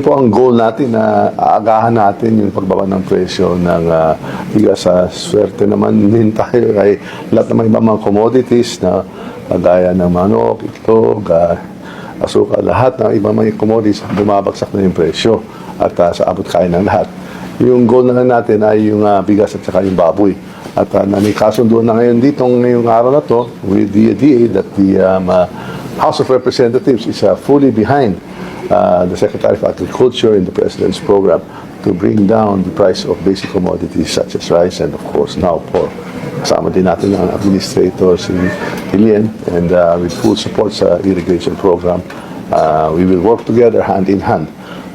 Po ang goal natin na aagahan natin yung pagbaba ng presyo ng bigas. Sa swerte naman din tayo ay lahat ng mga ibang mga commodities na kagaya ng manok, itlog, asukal, lahat ng ibang mga commodities bumabagsak na yung presyo at sa abot kaya ng lahat. Yung goal na lang natin ay yung bigas at saka yung baboy. At may kasundo na ngayon dito ngayong araw na to with the DA that the House of Representatives is fully behind the Secretary of Agriculture in the President's program to bring down the price of basic commodities such as rice and of course now pork. Kasama din natin ang administrator si Hilien and with full support sa irrigation program, we will work together hand in hand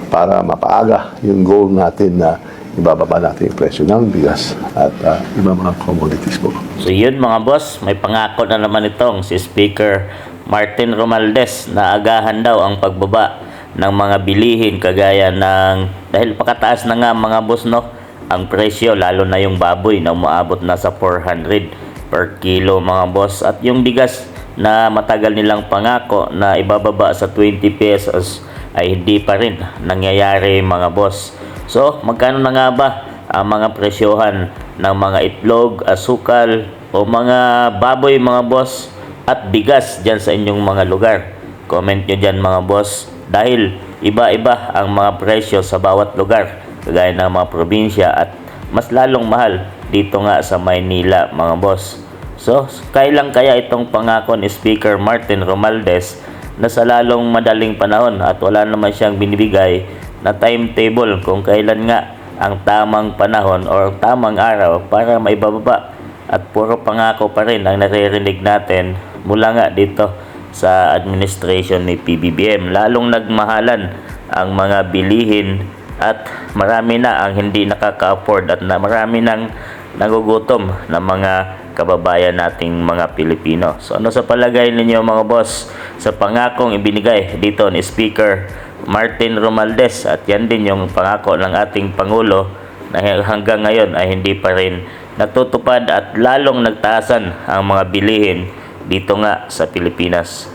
para mapaaga yung goal natin na ibababa natin yung presyo ng bigas at ibang mga commodities po. So yun mga boss, may pangako na naman itong si Speaker Martin Romualdez na agahan daw ang pagbaba ng mga bilihin kagaya ng, dahil pakataas na nga mga boss no, ang presyo lalo na yung baboy na umaabot na sa 400 per kilo mga boss, at yung bigas na matagal nilang pangako na ibababa sa 20 pesos ay hindi pa rin nangyayari mga boss. So magkano na nga ba ang mga presyohan ng mga itlog, asukal o mga baboy mga boss at bigas dyan sa inyong mga lugar? Comment nyo dyan mga boss, dahil iba-iba ang mga presyo sa bawat lugar kagaya ng mga probinsya at mas lalong mahal dito nga sa Maynila mga boss. So kailan kaya itong pangako ni Speaker Martin Romualdez na sa lalong madaling panahon at wala naman siyang binibigay na timetable kung kailan nga ang tamang panahon o tamang araw para maibababa, at puro pangako pa rin ang naririnig natin mula nga dito sa administration ni PBBM. Lalong nagmahalan ang mga bilihin at marami na ang hindi nakaka-afford at na marami nang nagugutom na mga kababayan nating mga Pilipino. So ano sa palagay ninyo mga boss sa pangakong ibinigay dito ni Speaker Martin Romualdez, at yan din yung pangako ng ating Pangulo na hanggang ngayon ay hindi pa rin natutupad at lalong nagtaasan ang mga bilihin dito nga sa Pilipinas.